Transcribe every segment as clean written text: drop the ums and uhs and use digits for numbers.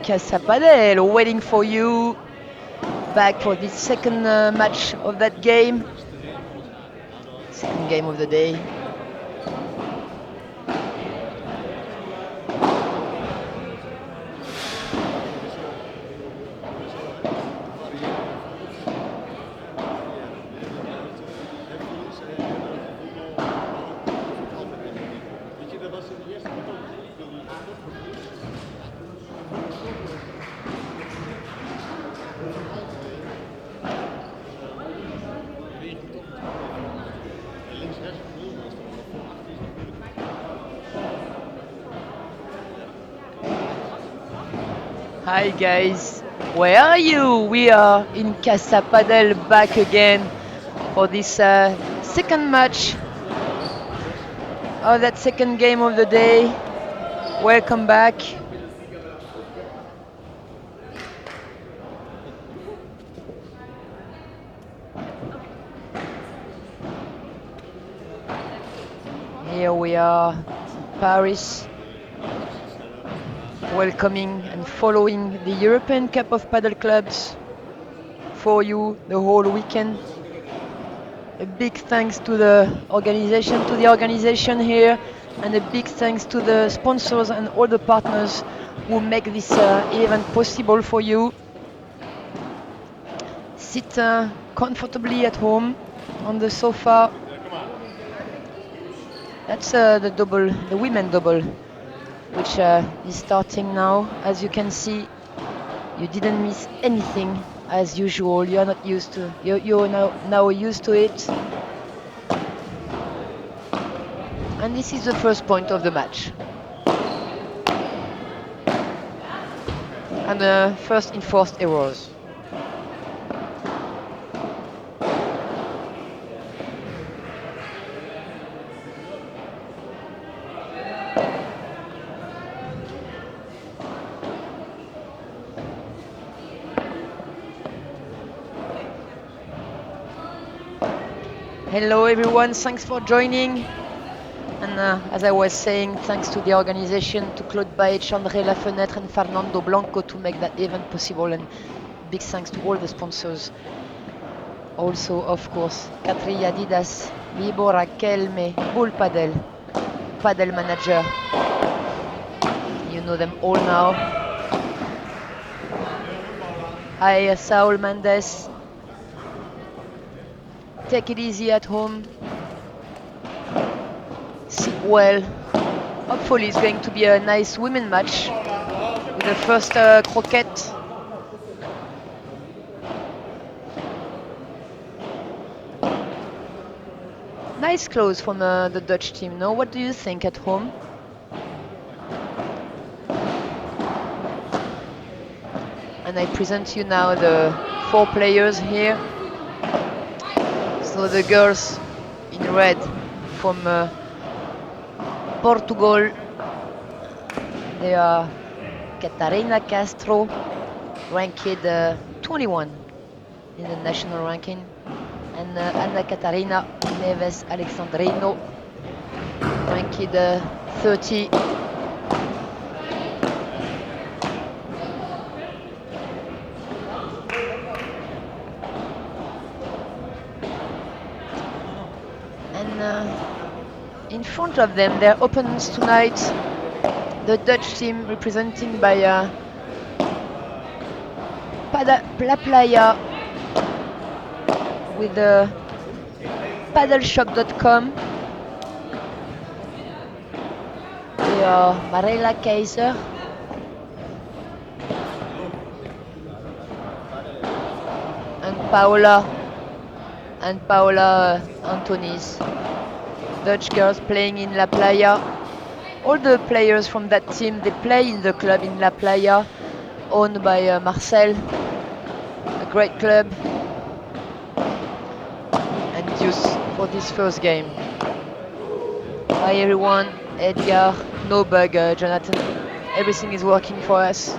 Casa Padel, waiting for you back for the second match of that game. Second game of the day. Hi guys, where are you? We are in Casa Padel back again for this second match of that second game of the day. Welcome back. Here we are, Paris, welcoming and following the European Cup of Paddle Clubs for you the whole weekend. A big thanks to the organization here, and a big thanks to the sponsors and all the partners who make this event possible for you. Sit comfortably at home on the sofa. That's the women double, which is starting now. As you can see, you didn't miss anything as usual. You are not used to. You're now used to it. And this is the first point of the match. And first enforced errors. Hello everyone, thanks for joining. And as I was saying, thanks to the organization, to Claude Baech, André Lafenêtre and Fernando Blanco to make that event possible. And big thanks to all the sponsors. Also, of course, Katri Adidas, Vibora Kelme, Bull Padel, Padel Manager. You know them all now. Hi, Saul Mendes. Take it easy at home. Sit well. Hopefully it's going to be a nice women match with the first croquette. Nice close from the Dutch team, no? What do you think at home? And I present you now the 4 players here. So the girls in red from Portugal, they are Catarina Castro, ranked 21 in the national ranking, and Ana Catarina Neves Alexandrino, ranked 30. And in front of them, their opponents tonight, the Dutch team representing by La Playa with paddleshop.com. They are Marela Kaiser, and Paola Antonis. Dutch girls playing in La Playa. All the players from that team, they play in the club in La Playa, owned by Marcel, a great club, and Deuce for this first game. Hi everyone, Edgar, no bug, Jonathan. Everything is working for us.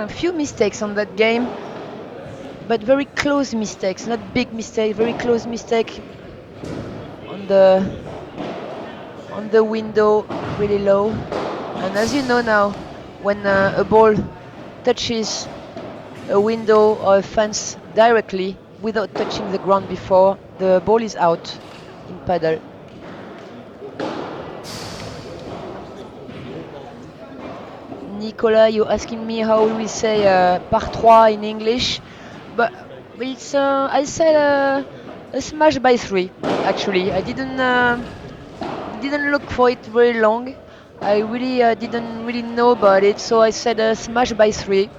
few mistakes on that game, but very close mistakes, not big mistake, very close mistake on the window, really low. And as you know now, when a ball touches a window or a fence directly without touching the ground before, the ball is out in paddle. Nicola, you're asking me how we say par trois in English, but it's I said a smash by three. Actually, I didn't look for it very long. I really didn't really know about it, so I said smash by three,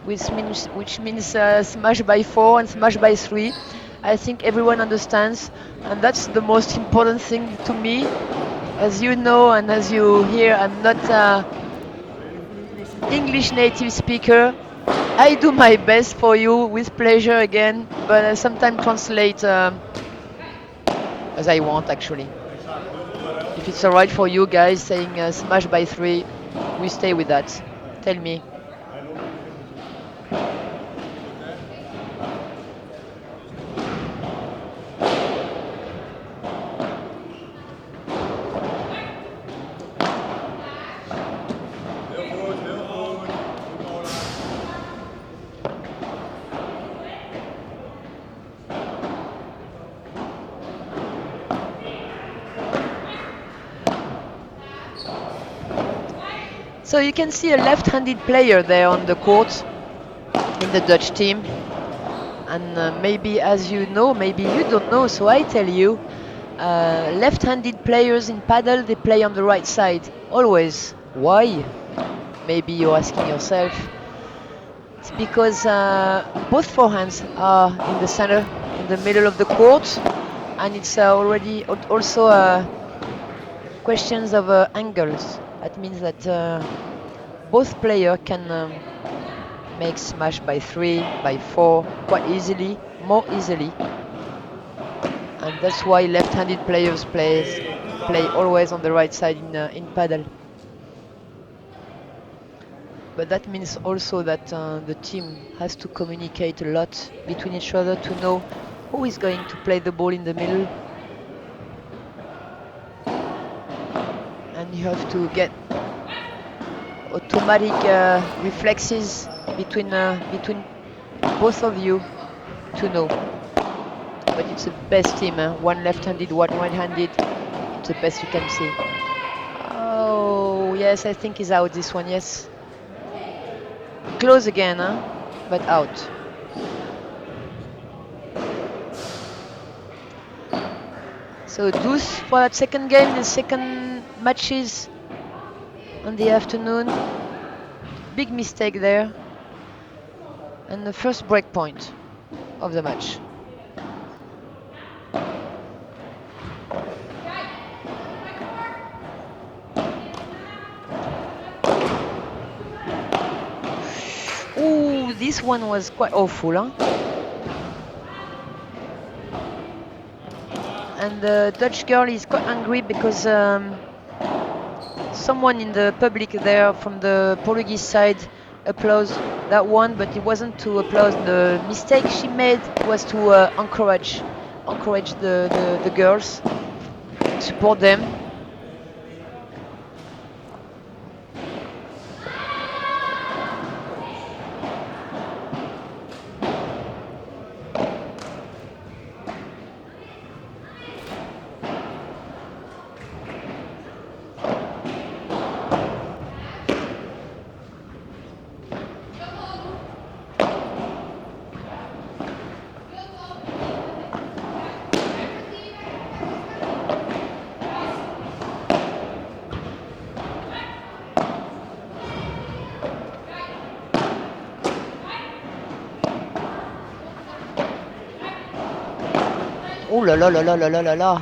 which means smash by four and smash by three. I think everyone understands, and that's the most important thing to me. As you know, and as you hear, I'm not English native speaker. I do my best for you with pleasure again, but I sometimes translate as I want actually. If it's alright for you guys saying smash by three, we stay with that. Tell me. So you can see a left-handed player there on the court in the Dutch team. And maybe as you know, maybe you don't know, so I tell you, left-handed players in paddle, they play on the right side, always. Why? Maybe you're asking yourself. It's because both forehands are in the center, in the middle of the court, and it's already also questions of angles. That means that both players can make smash by three, by four, quite easily, more easily. And that's why left-handed players play always on the right side in paddle. But that means also that the team has to communicate a lot between each other to know who is going to play the ball in the middle. And you have to get automatic reflexes between both of you to know. But it's the best team, one left-handed, one right-handed. It's the best you can see. Oh, yes, I think he's out this one, yes. Close again, but out. So deuce for that second game, the second matches on the afternoon. Big mistake there. And the first break point of the match. Ooh, this one was quite awful, huh? And the Dutch girl is quite angry because someone in the public there from the Portuguese side applauds that one, but it wasn't to applaud. The mistake she made was to encourage the girls, support them. Oh la la la la la la la la.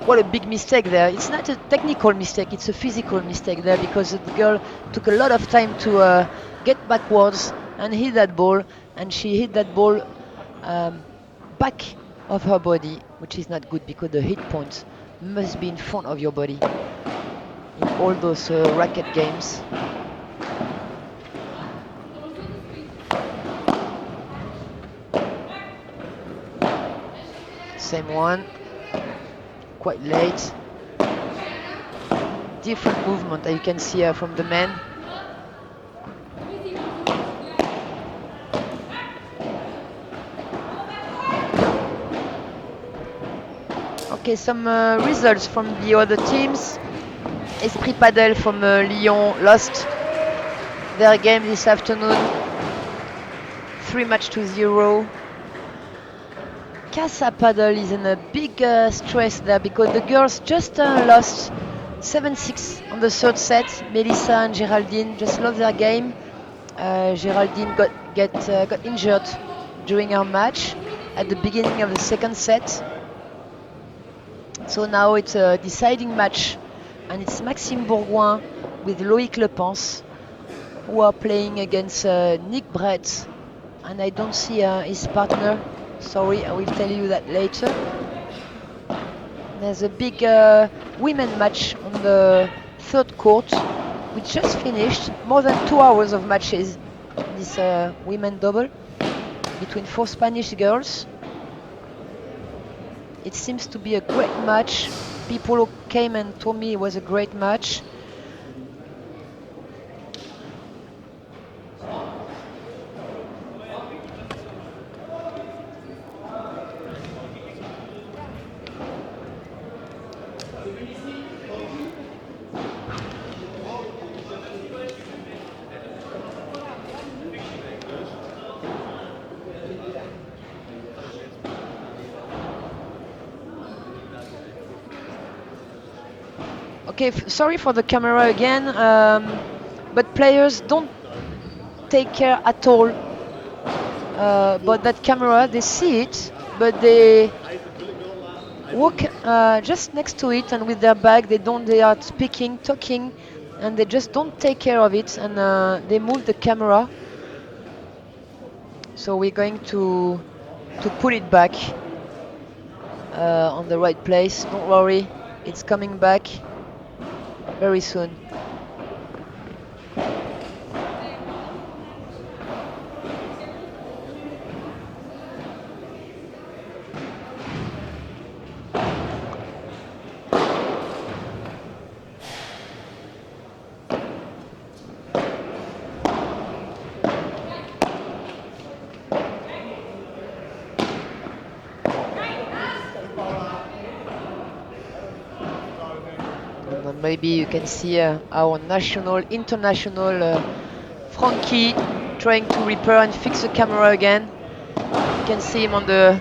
What a big mistake there. It's not a technical mistake, it's a physical mistake there because the girl took a lot of time to get backwards and hit that ball, and she hit that ball back of her body, which is not good because the hit point must be in front of your body in all those racket games. same one. Quite late. Different movement that you can see from the men. Okay, some results from the other teams. Esprit Padel from Lyon lost their game this afternoon. 3-0. Casa Padel is in a big stress there because the girls just lost 7-6 on the third set. Melissa and Geraldine just lost their game. Geraldine got injured during her match at the beginning of the second set. So now it's a deciding match, and it's Maxime Bourgoin with Loïc Lepens who are playing against Nick Brett, and I don't see his partner. Sorry, I will tell you that later. There's a big women match on the third court, which just finished. More than 2 hours of matches. This women double between 4 Spanish girls. It seems to be a great match. People who came and told me it was a great match. Okay, sorry for the camera again, but players don't take care at all about that camera. They see it, but they walk just next to it, and with their bag, they are speaking, talking, and they just don't take care of it, and they move the camera. So we're going to put it back on the right place. Don't worry, it's coming back very soon. And maybe you can see our international Frankie trying to repair and fix the camera again. You can see him on the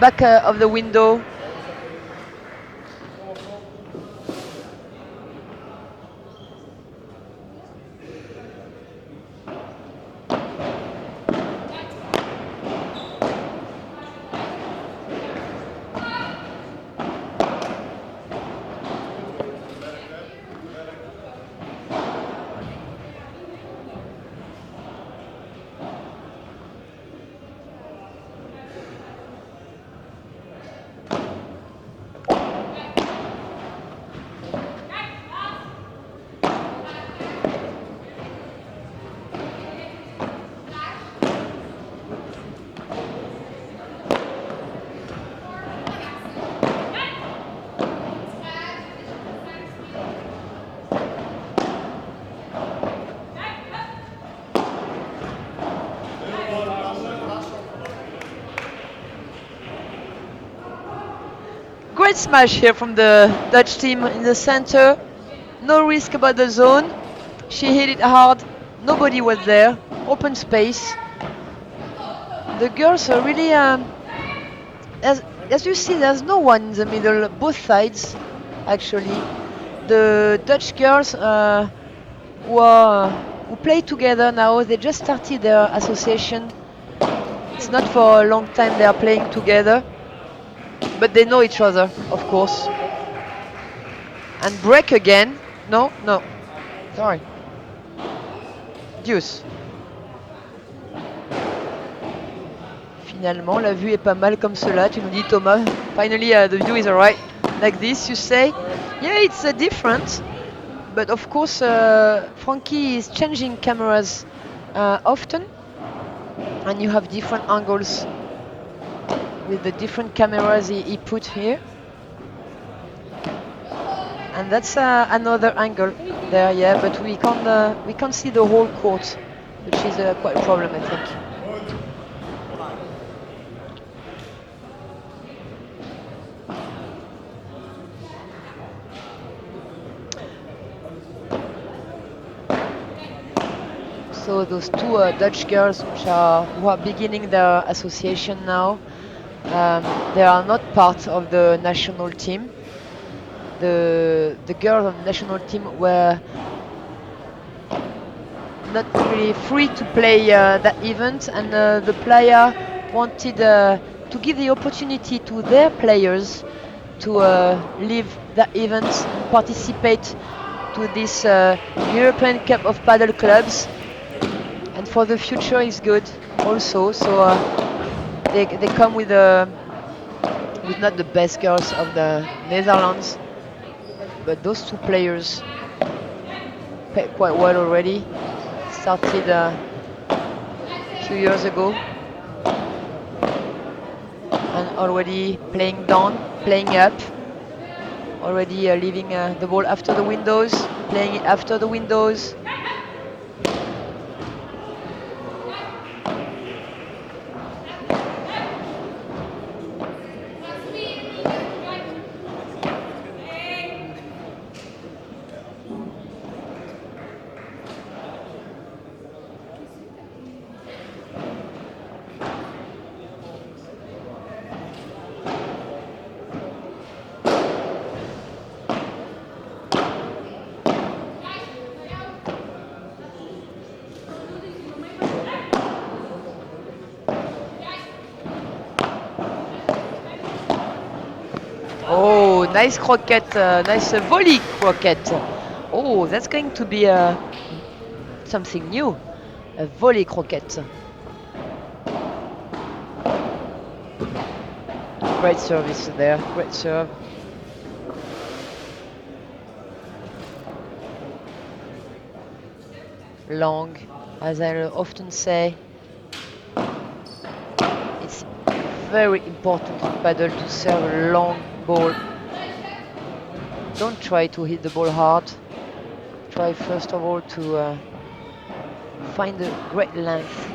back of the window. Great smash here from the Dutch team in the center. No risk about the zone. She hit it hard. Nobody was there. Open space. The girls are really, as you see, there's no one in the middle. Both sides, actually. The Dutch girls who play together now. They just started their association. It's not for a long time they are playing together. But they know each other, of course. And break again. No. Sorry. Deuce. Finalement, la vue est pas mal comme cela, tu nous dis Thomas. Finally, the view is alright. Like this, you say. Yeah, it's different. But of course, Frankie is changing cameras often. And you have different angles. with the different cameras he put here. And that's another angle there, yeah, but we can't see the whole court, which is quite a problem, I think. So those two Dutch girls, who are beginning their association now, they are not part of the national team. The girls on the national team were not really free to play that event, and the player wanted to give the opportunity to their players to leave that event and participate to this European Cup of Paddle Clubs, and for the future is good also. So they come with not the best girls of the Netherlands, but those two players play quite well already. Started a few years ago and already playing down, playing up, already leaving the ball after the windows, playing it after the windows. Oh, nice croquette, nice volley croquette. Oh, that's going to be something new, a volley croquette. Great service there, great serve. Long, as I often say, it's very important in paddle to serve a long ball. Don't try to hit the ball hard. Try first of all to find a great length.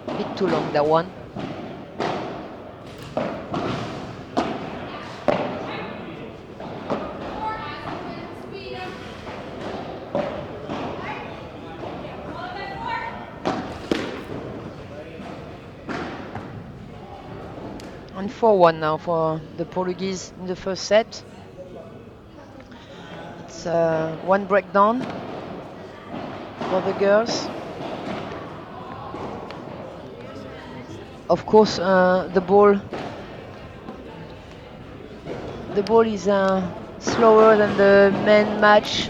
A bit too long, that one. And 4-1 now for the Portuguese in the first set. It's one breakdown for the girls. Of course, the ball is slower than the men match.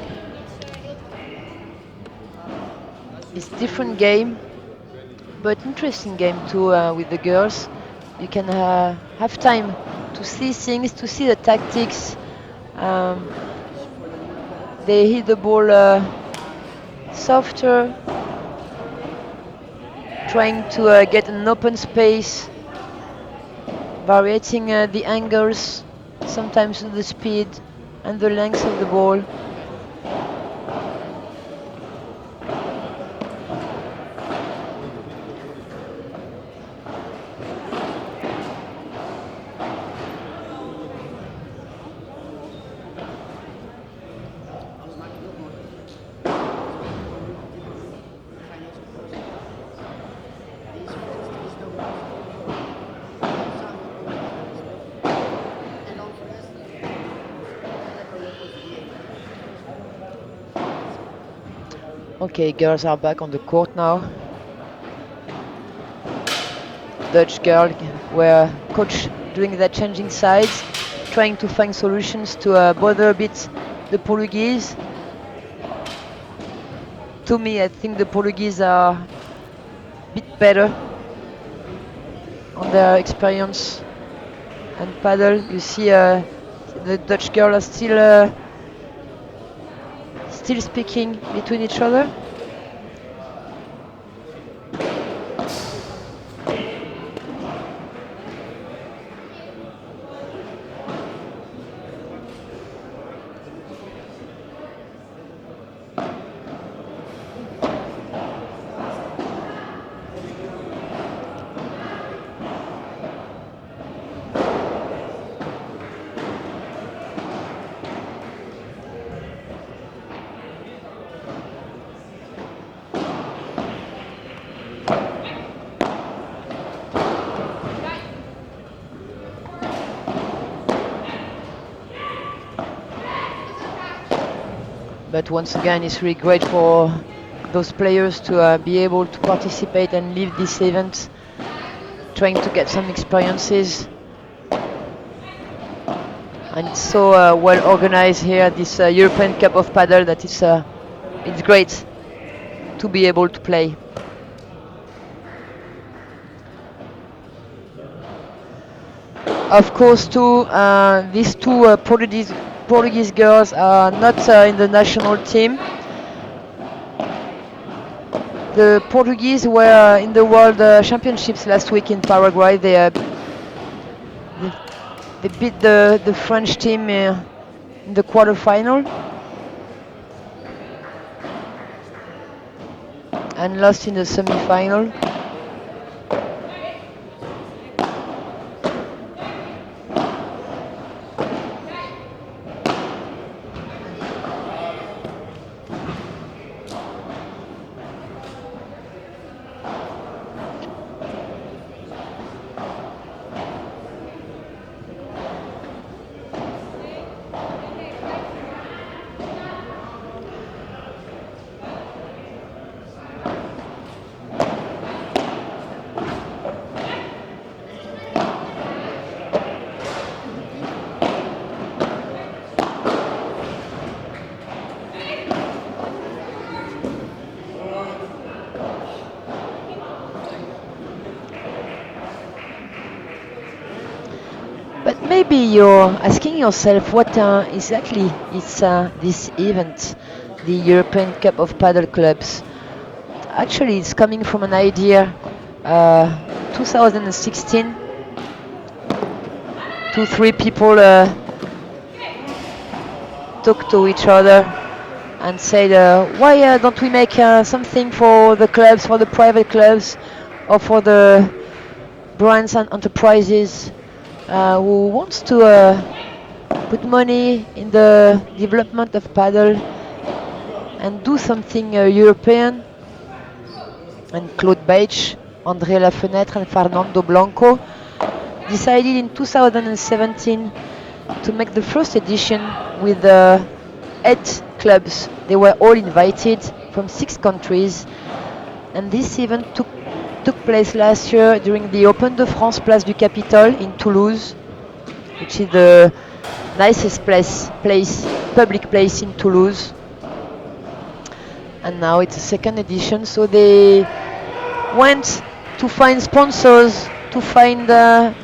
It's different game, but interesting game too with the girls. You can have time to see things, to see the tactics. They hit the ball softer, trying to get an open space, varying the angles, sometimes the speed and the length of the ball. Okay, girls are back on the court now. Dutch girl were coach doing their changing sides, trying to find solutions to bother a bit the Portuguese. To me, I think the Portuguese are a bit better on their experience and paddle. You see, the Dutch girls are still speaking between each other. But once again, it's really great for those players to be able to participate and leave this event, trying to get some experiences. And it's so well organized here, this European Cup of Paddle, that it's great to be able to play. Of course, too, these two Portuguese girls are not in the national team. The Portuguese were in the World Championships last week in Paraguay. They, they beat the French team in the quarterfinal and lost in the semi-final. But maybe you're asking yourself what exactly is this event, the European Cup of Paddle Clubs. Actually, it's coming from an idea 2016. Two, three people talked to each other and said, why don't we make something for the clubs, for the private clubs, or for the brands and enterprises who wants to put money in the development of paddle and do something European. And Claude Baich, André Lafenêtre and Fernando Blanco decided in 2017 to make the first edition with 8 clubs. They were all invited from 6 countries, and this event took place last year during the Open de France Place du Capitole in Toulouse, which is the nicest public place in Toulouse. And now it's a second edition, so they went to find sponsors, to find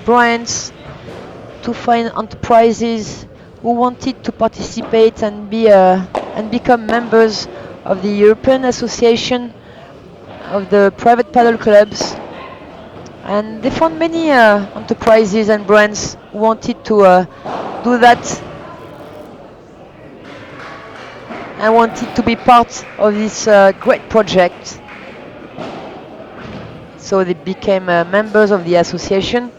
brands, to find enterprises who wanted to participate and become members of the European Association of the Private Paddle Clubs. And they found many enterprises and brands who wanted to do that and wanted to be part of this great project. So they became members of the association.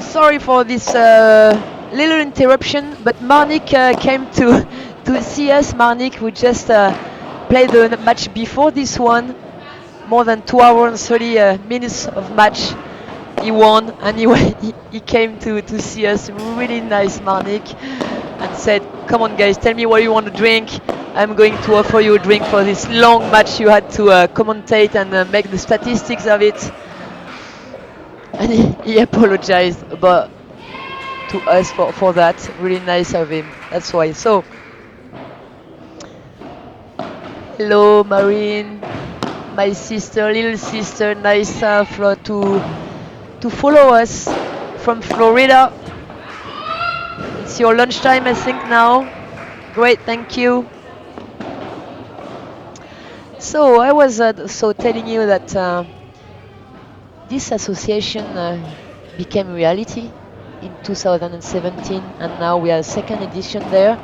Sorry for this little interruption, but Marnik came to see us. Marnik, who just played the match before this one, more than 2 hours and 30 minutes of match. He won, and he came to see us. Really nice, Marnik, and said, "Come on, guys, tell me what you want to drink. I'm going to offer you a drink for this long match you had to commentate and make the statistics of it. And he apologized about to us for that. Really nice of him. That's why. So, hello, Marine, my sister, little sister. Nice to follow us from Florida. It's your lunchtime, I think now. Great, thank you. So I was telling you that this association became reality in 2017, and now we are second edition there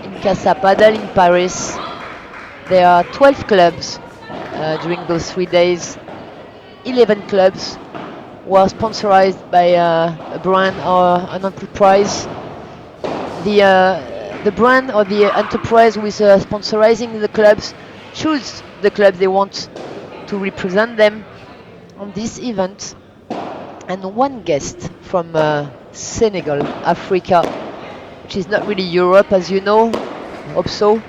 in Casa Padel in Paris. There are 12 clubs during those 3 days, 11 clubs were sponsored by a brand or an enterprise. The brand or the enterprise who is sponsorizing the clubs choose the clubs they want to represent them on this event. And one guest from Senegal, Africa, which is not really Europe, as you know, hope so.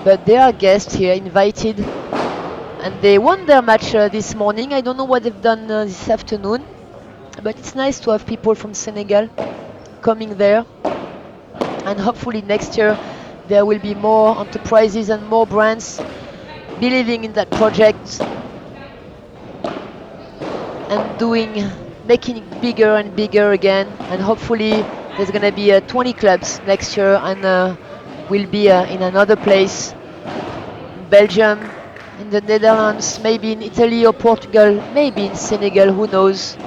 But they are guests here, invited, and they won their match this morning. I don't know what they've done this afternoon, but it's nice to have people from Senegal coming there. And hopefully next year there will be more enterprises and more brands believing in that project and making it bigger and bigger again. And hopefully there's gonna be 20 clubs next year, and we'll be in another place, in Belgium, in the Netherlands, maybe in Italy or Portugal, maybe in Senegal, who knows.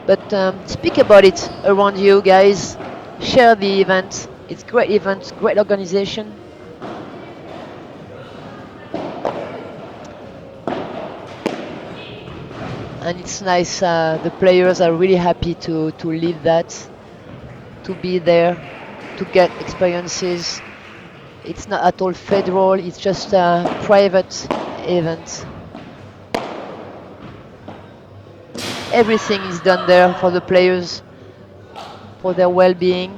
But speak about it around you guys, share the event. It's a great event, great organization. And it's nice, the players are really happy to live that, to be there, to get experiences. It's not at all federal, it's just a private event. Everything is done there for the players, for their well-being.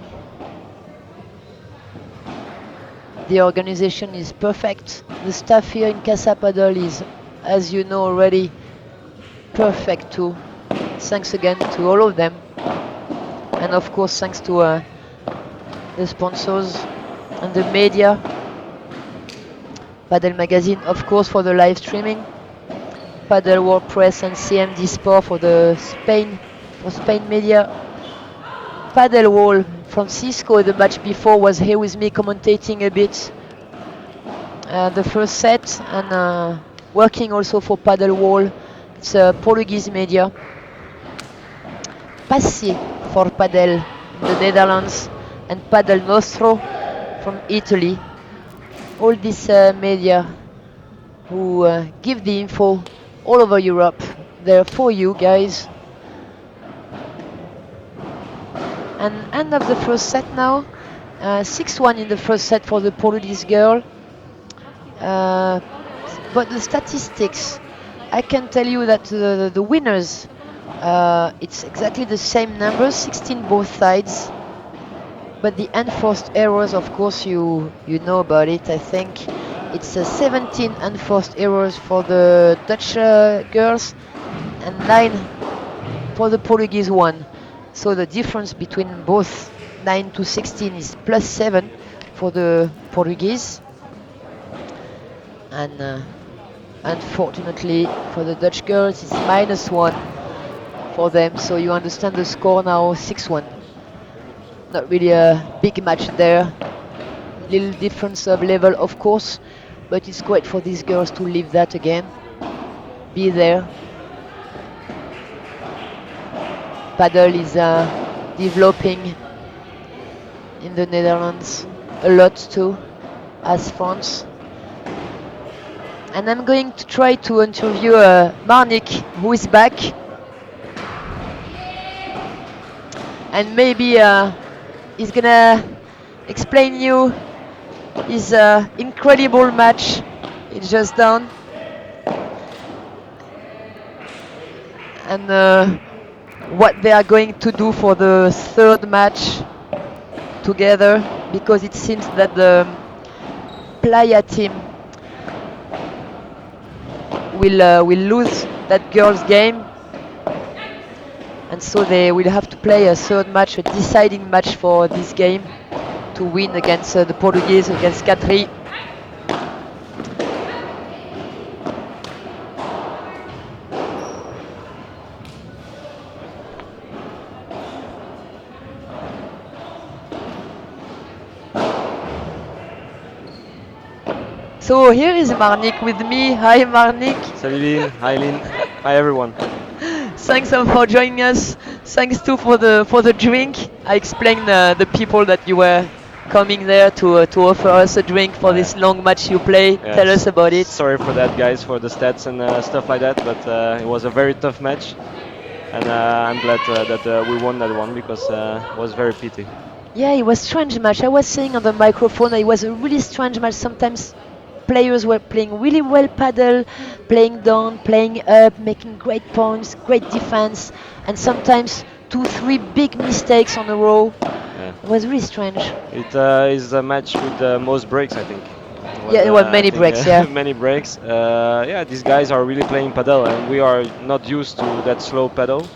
The organization is perfect. The staff here in Casa Padel is, as you know already, perfect too. Thanks again to all of them. And of course, thanks to the sponsors and the media. Padel Magazine, of course, for the live streaming. Padel World Press and CMD Sport for Spain media. Padel Wall, Francisco, the match before, was here with me commentating a bit the first set, and working also for Padel Wall. It's a Portuguese media. Passi for Padel in the Netherlands, and Padel Nostro from Italy. All these media who give the info all over Europe. They're for you guys. And end of the first set now. 6-1 in the first set for the Portuguese girl. But the statistics, I can tell you that the winners, it's exactly the same numbers, 16 both sides. But the enforced errors, of course, you know about it, I think. It's 17 enforced errors for the Dutch girls and 9 for the Portuguese one. So the difference between both 9 to 16 is +7 for the Portuguese. And unfortunately for the Dutch girls, it's -1 for them. So you understand the score now, 6-1. Not really a big match there. Little difference of level, of course, but it's great for these girls to live that again. Be there. Padel is developing in the Netherlands a lot too, as France. And I'm going to try to interview Marnik, who is back. And maybe he's gonna explain you his incredible match he's just done. And what they are going to do for the third match together. because it seems that the Playa team will lose that girls' game, and so they will have to play a third match, a deciding match for this game to win against the Portuguese, against Catri. So here is Marnik with me. Hi Marnik. Salut Lynn, hi Lynn, hi everyone. Thanks for joining us. Thanks too for the drink. I explained the people that you were coming there to offer us a drink for Yeah. this long match you play. Tell us Yes, about it. sorry for that, guys, for the stats and stuff like that, but it was a very tough match, and I'm glad that we won that one because it was very pity. Yeah, it was strange match. I was saying on the microphone that it was a really strange match. Sometimes players were playing really well paddle, playing down, playing up, making great points, great defense, and sometimes two, three big mistakes on a row. Yeah. It was really strange. It is a match with the most breaks, I think. It was, Yeah, there were I many think, breaks. Yeah. many breaks. Yeah, these guys are really playing paddle, and we are not used to that slow paddle.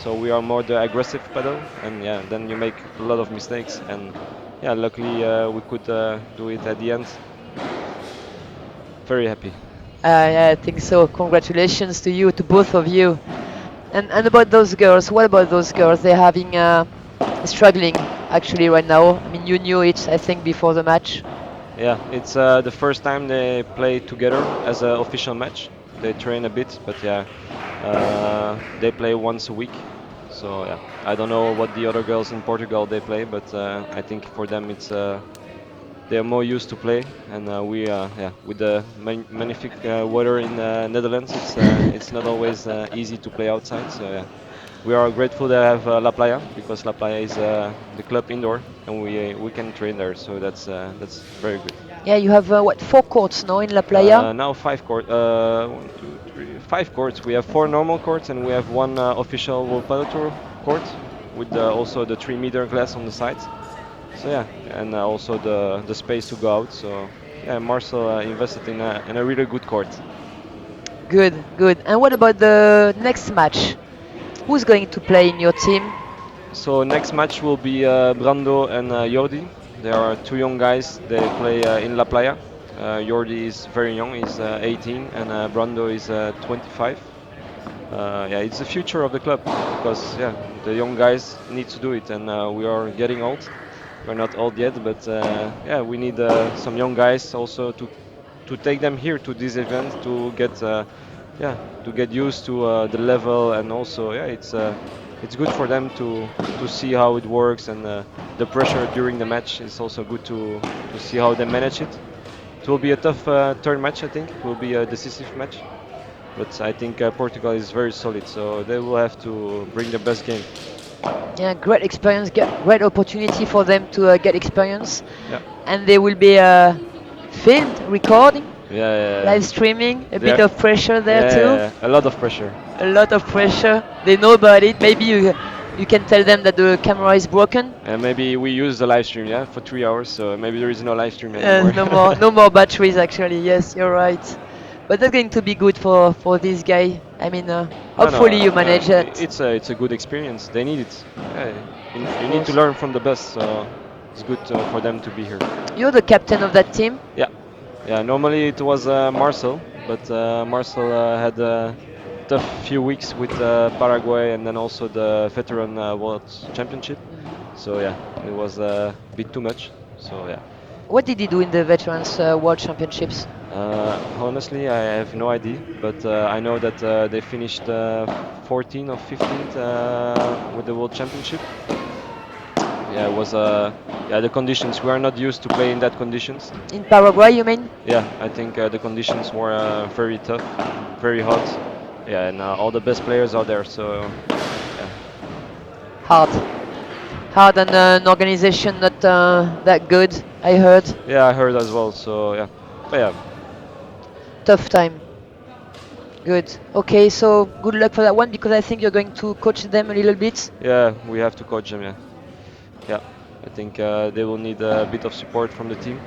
So we are more the aggressive paddle, and yeah, then you make a lot of mistakes. And yeah, luckily we could do it at the end. Very happy. Yeah, I think so. Congratulations to you, to both of you. And about those girls, what about those girls? They're having struggling actually right now. I mean, you knew it, I think, before the match. Yeah, it's the first time they play together as an official match. They train a bit, but yeah, they play once a week. So yeah, I don't know what the other girls in Portugal they play, but I think for them it's they are more used to play, and we yeah with the magnific weather in the Netherlands, it's not always easy to play outside. So yeah, we are grateful to have La Playa because La Playa is the club indoor, and we can train there. So that's very good. Yeah, you have what, four courts now in La Playa? Now one, two, three, 5 courts. We have 4 normal courts, and we have one official World Padel Tour court with also the 3 meter glass on the sides. So yeah, and also the space to go out. So yeah, Marcel invested in a really good court. Good, good. And what about the next match? Who's going to play in your team? So next match will be Brando and Jordi. They are 2 young guys. They play in La Playa. Jordi is very young. He's 18, and Brando is 25. Yeah, it's the future of the club because yeah, the young guys need to do it, and we are getting old. We're not old yet, but yeah, we need some young guys also to take them here to this event to get yeah to get used to the level, and also yeah, it's good for them to see how it works, and the pressure during the match is also good to see how they manage it. It will be a tough third match, I think. It will be a decisive match, but I think Portugal is very solid, so they will have to bring the best game. Yeah, great experience, great opportunity for them to get experience. Yeah. And they will be filmed, recording, Yeah, yeah, live yeah. streaming, a bit There, of pressure there yeah, too. yeah, a lot of pressure. A lot of pressure. They know about it. Maybe you can tell them that the camera is broken. And maybe we use the live stream, yeah, for 3 hours, so maybe there is no live stream anymore. No more batteries actually. Yes, you're right. But that's going to be good for this guy. I mean, No, no, hopefully you manage that. it's a good experience. They need it. Yeah, Of you need to course. learn from the best, so it's good for them to be here. You're the captain of that team. Yeah, yeah. Normally it was Marcel, but Marcel had a tough few weeks with Paraguay, and then also the veteran World Championship. So yeah, it was a bit too much. So yeah. What did he do in the Veterans World Championships? Honestly, I have no idea, but I know that they finished 14th or 15th with the World Championship. Yeah, it was yeah, the conditions. We are not used to play in that conditions. In Paraguay, you mean? Yeah, I think the conditions were very tough, very hot. Yeah, and all the best players are there. So yeah, Hard. Hard and an organization not that good, I heard. yeah, I heard as well. So yeah, but yeah, Tough time. Good. Okay, so good luck for that one because I think you're going to coach them a little bit. yeah, we have to coach them. Yeah, yeah. I think they will need a bit of support from the team,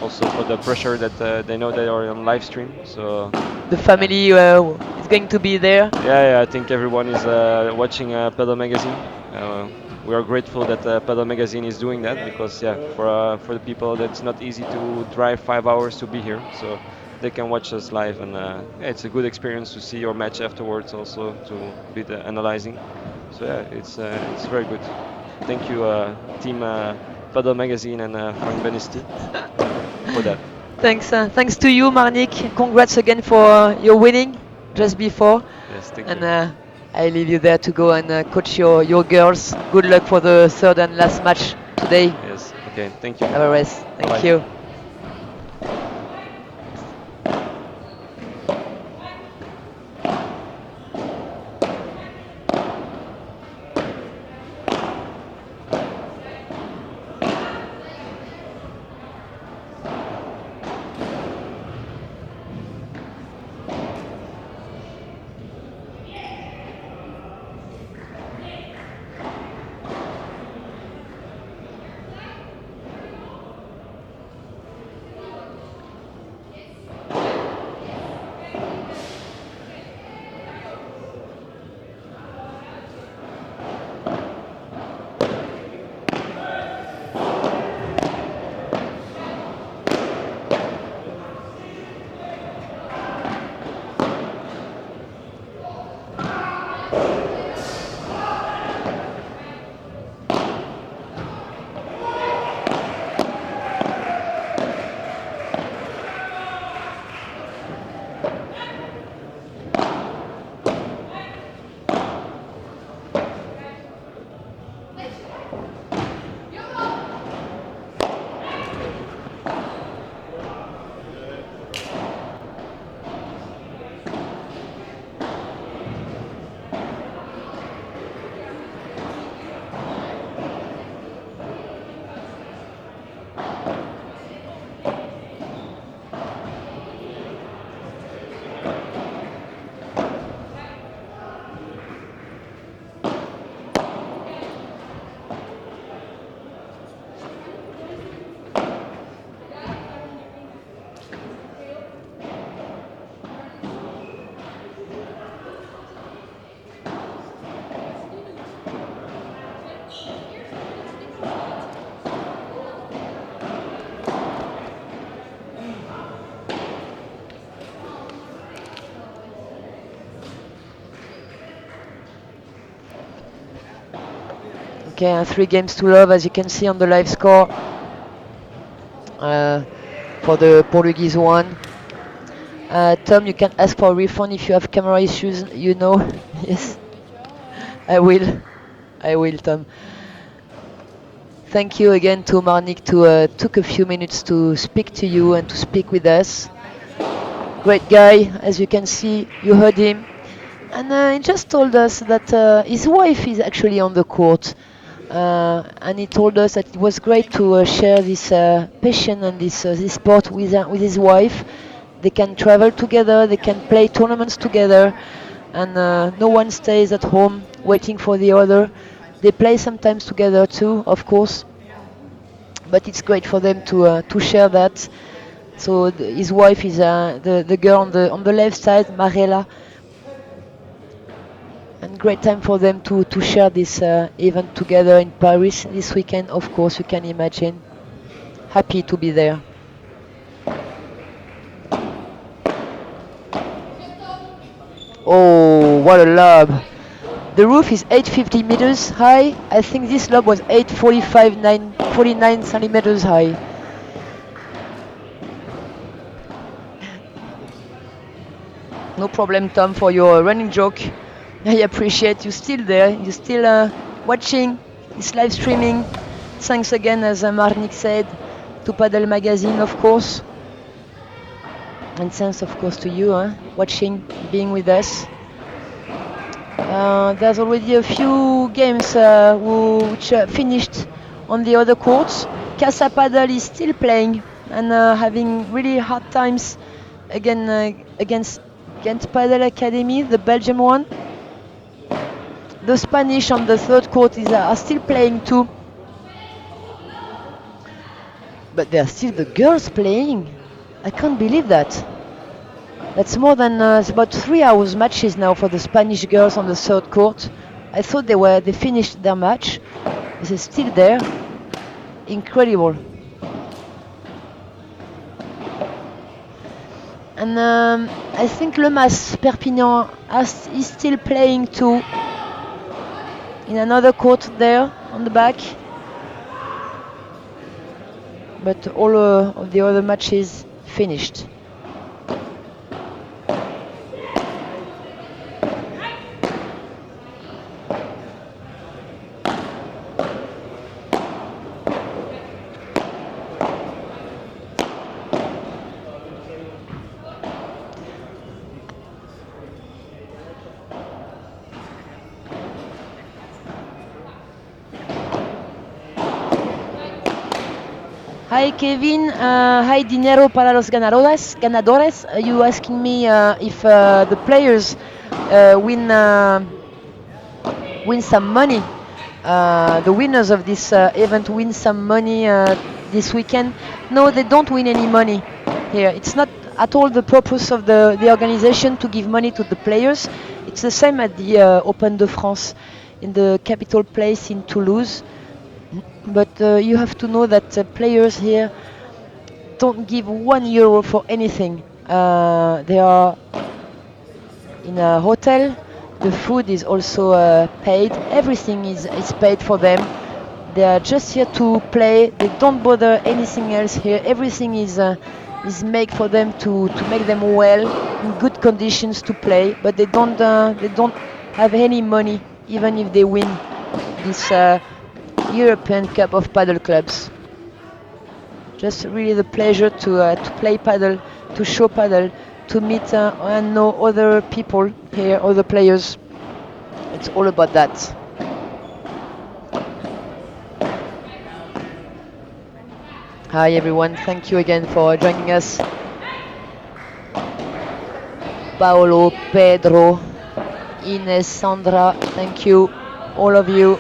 also for the pressure that they know they are on live stream. So The yeah. family is going to be there. Yeah, I think everyone is watching Pedal Magazine. Uh, we are grateful that Pedal Magazine is doing that because, yeah, for the people, that's not easy to drive 5 hours to be here. So they can watch us live, and yeah, it's a good experience to see your match afterwards, also to be the analyzing. So yeah, it's very good. Thank you, team Pedal Magazine and Frank Benisti for that. Thanks to you, Marnik. Congrats again for your winning just before. Yes, thank And you. I leave you there to go and coach your girls. Good luck for the third and last match today. Yes, okay, thank you. Have a rest. Bye Thank bye. you. Okay, 3 games to love, as you can see on the live score uh, for the Portuguese one. Tom, you can ask for a refund if you have camera issues, you know. Yes, I will. I will, Tom. Thank you again to Marnik to took a few minutes to speak to you and to speak with us. Great guy, as you can see, you heard him. And he just told us that his wife is actually on the court. And he told us that it was great to share this passion and this sport with his wife. They can travel together, they can play tournaments together, and no one stays at home waiting for the other. They play sometimes together too, of course, but it's great for them to share that. So his wife is the girl on the left side, Marela, and great time for them to share this event together in Paris this weekend. Of course, you can imagine. Happy to be there. Oh, what a lob! The roof is 850 meters high. I think this lob was 845, 949 centimeters high. No problem, Tom, for your running joke. I appreciate you still there. You still watching this live streaming. Thanks again, as Marnik said, to Padel Magazine, of course. And thanks, of course, to you, watching, being with us. There's already a few games which finished on the other courts. Casa Padel is still playing and having really hard times again against Padel Academy, the Belgium one. The Spanish on the third court are still playing too. But there are still the girls playing. I can't believe that. That's more than it's about 3 hours matches now for the Spanish girls on the third court. I thought they finished their match. They're still there. Incredible. And I think Le Mas Perpignan is still playing too in another court there on the back. But all of the other matches finished. Hi Kevin, hi Dinero para los ganadores. You asking me if the players win some money. The winners of this event win some money this weekend. No, they don't win any money here. It's not at all the purpose of the organization to give money to the players. It's the same at the Open de France in the capital place in Toulouse. But you have to know that players here don't give €1 for anything. They are in a hotel. The food is also paid. Everything is paid for them. They are just here to play. They don't bother anything else here. Everything is made for them to make them well in good conditions to play. But they don't have any money, even if they win this European Cup of Paddle Clubs. Just really the pleasure to play paddle, to show paddle, to meet and know other people here, other players. It's all about that. Hi everyone, thank you again for joining us. Paolo, Pedro, Ines, Sandra, thank you, all of you.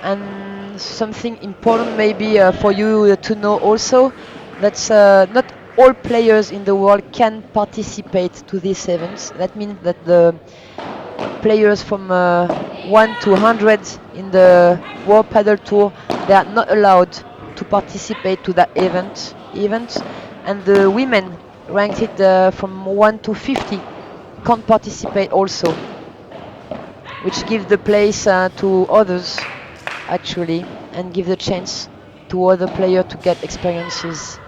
And something important maybe for you to know also, that's not all players in the world can participate to these events. That means that the players from 1 to 100 in the World Paddle Tour, they are not allowed to participate to that event. And the women ranked it from 1 to 50 can't participate also, which gives the place to others actually, and give the chance to other players to get experiences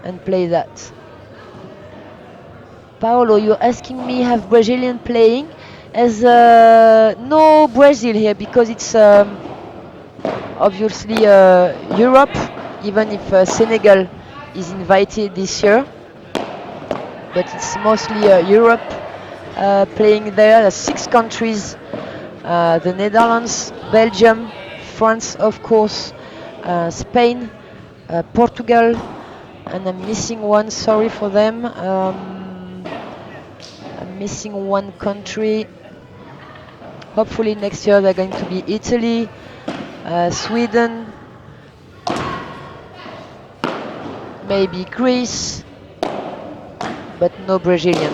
and play that. Paolo, you're asking me have Brazilian playing? As no Brazil here because it's obviously Europe, even if Senegal is invited this year, but it's mostly Europe playing there. There's 6 countries, the Netherlands, Belgium, France, of course, Spain, Portugal, and I'm missing one, sorry for them. I'm missing one country. Hopefully next year they're going to be Italy, Sweden, maybe Greece, but no Brazilian.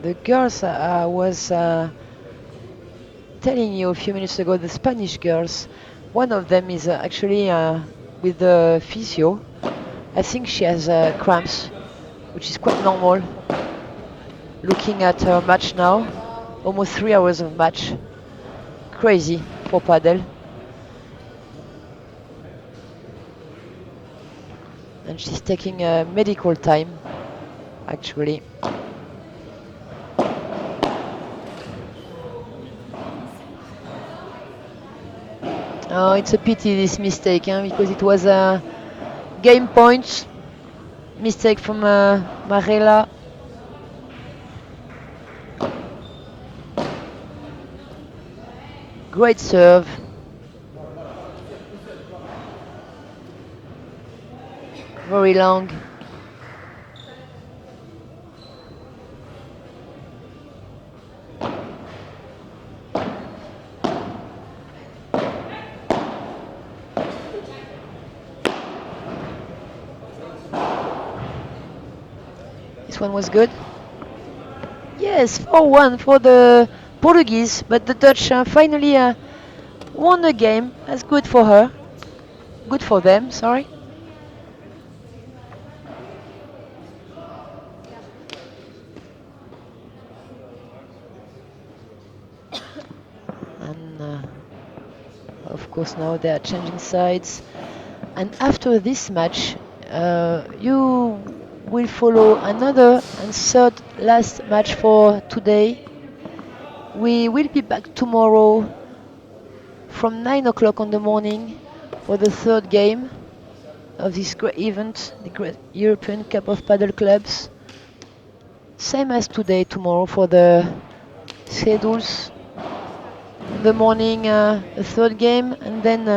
The girls I was telling you a few minutes ago, the Spanish girls, one of them is actually with the physio. I think she has cramps, which is quite normal. Looking at her match now, almost 3 hours of match. Crazy for paddle. And she's taking medical time, actually. Oh, it's a pity this mistake, because it was a game point. Mistake from Marela. Great serve. Very long. This one was good. Yes, 4-1 for the Portuguese, but the Dutch finally won the game. That's good for her. Good for them, sorry. And of course now they are changing sides. And after this match, you will follow another and third last match for today. We will be back tomorrow from 9 o'clock on the morning for the third game of this great event, the Great European Cup of Paddle Clubs. Same as today, tomorrow for the schedules. In the morning, a third game, and then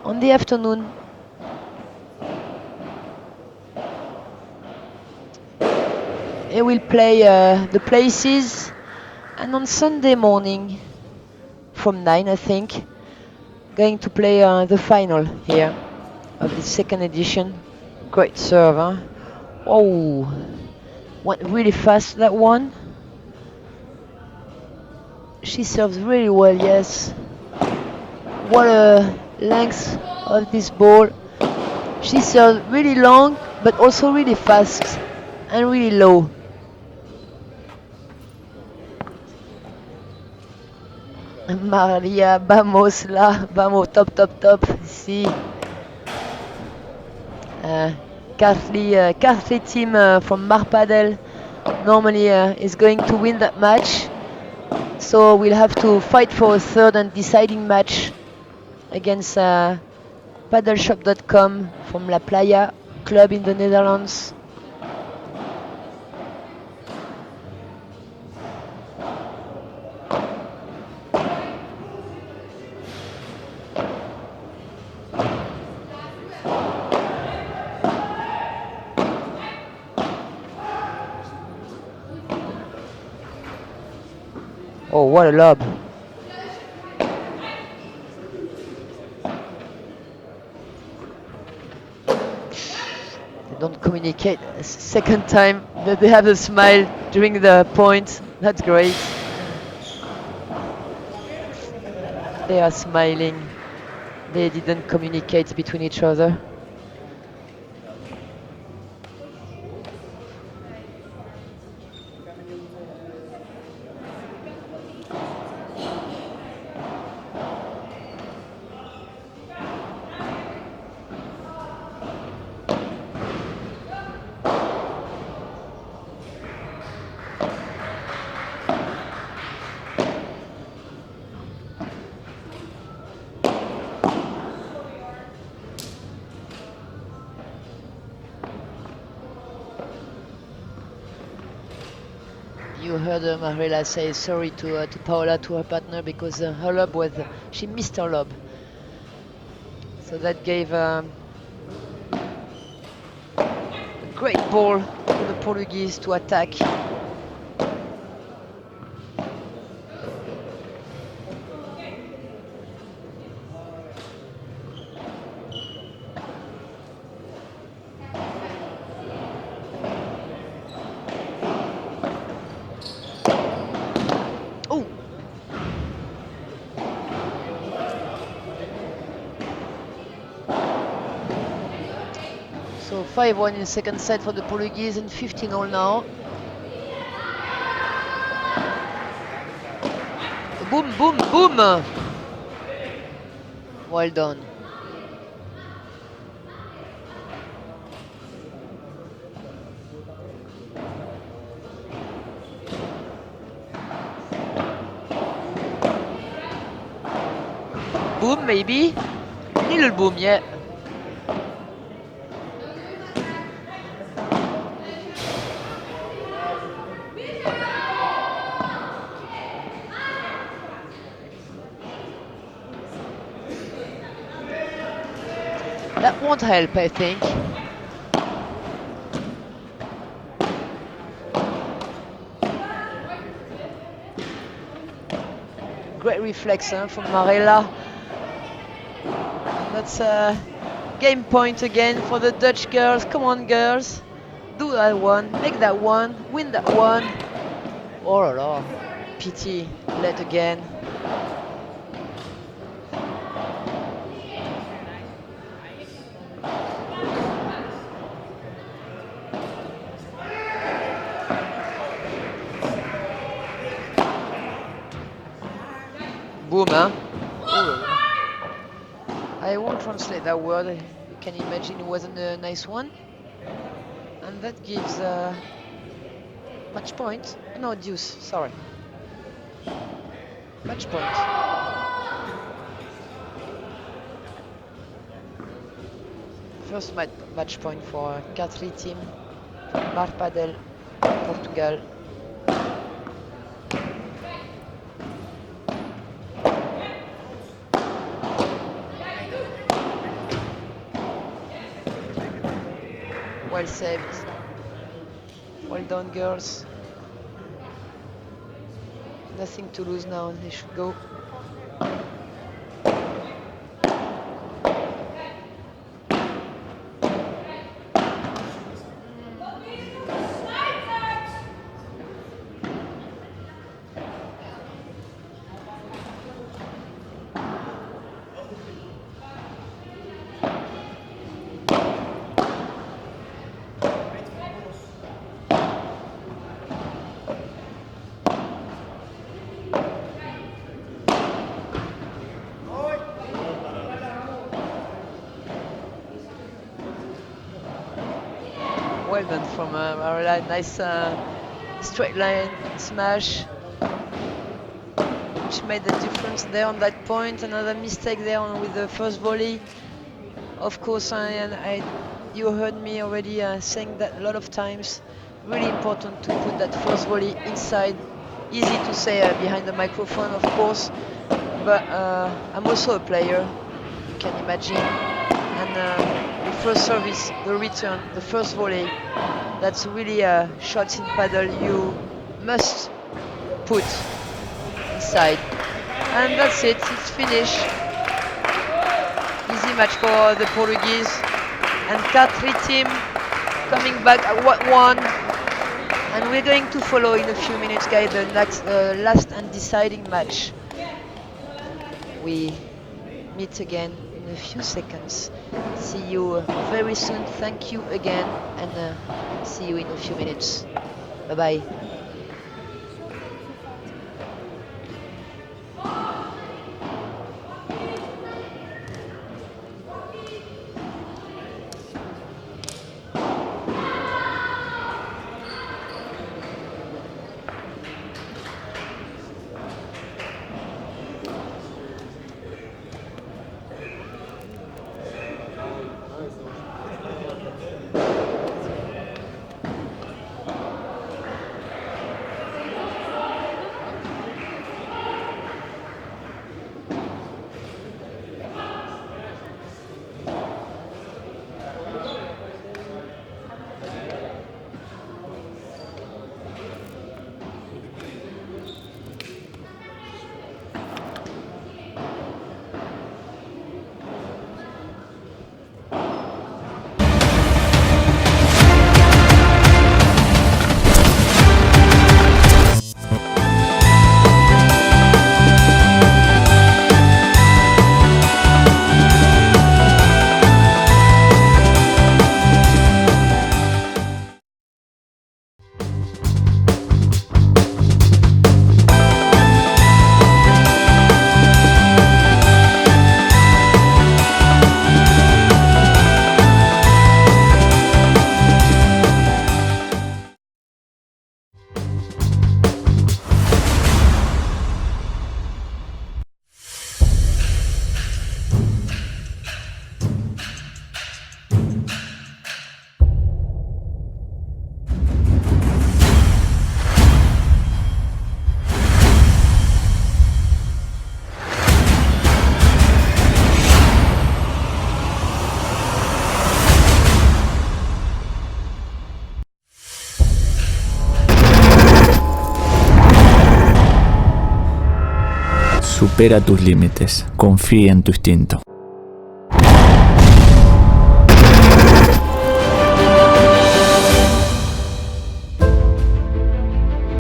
on the afternoon, they will play the places. And on Sunday morning, from 9, I think, going to play the final here of the second edition. Great serve, huh? Oh, went really fast that one. She serves really well, yes. What a length of this ball. She serves really long, but also really fast and really low. Maria, vamos là, vamos, top, top, top. See, Carly team from Marpadel normally is going to win that match. So we'll have to fight for a third and deciding match against paddleshop.com from La Playa club in the Netherlands. Oh, what a lob. They don't communicate. Second time that they have a smile during the point. That's great. They are smiling. They didn't communicate between each other. You heard Marilla say sorry to Paola, to her partner, because her lob was, she missed her lob. So that gave a great ball for the Portuguese to attack. So 5-1 in second set for the Portuguese and 15 all now. Boom, boom, boom! Well done. Boom, maybe? Little boom, yeah. That won't help, I think. Great reflex from Marella. That's a game point again for the Dutch girls. Come on, girls. Do that one, make that one, win that one. Oh la la. Pity, let again. Boom, huh? Oh. I won't translate that word. You can imagine it wasn't a nice one. And that gives match point. No, deuce, sorry. Match point. First match point for Catri team from Mar Padel, Portugal. Well saved. Well done, girls. Nothing to lose now, they should go. Well done from Marilla. Nice straight line smash, which made the difference there on that point. Another mistake there with the first volley. Of course, you heard me already saying that a lot of times. Really important to put that first volley inside. Easy to say behind the microphone, of course, but I'm also a player, you can imagine. And the first service, the return, the first volley, that's really shots in paddle you must put inside. And that's it, it's finished. Easy match for the Portuguese. And Catri team coming back at 1-1. And we're going to follow in a few minutes, guys, the next, last and deciding match. We meet again in a few seconds. See you very soon. Thank you again, and see you in a few minutes. Bye-bye. Supera tus límites. Confía en tu instinto.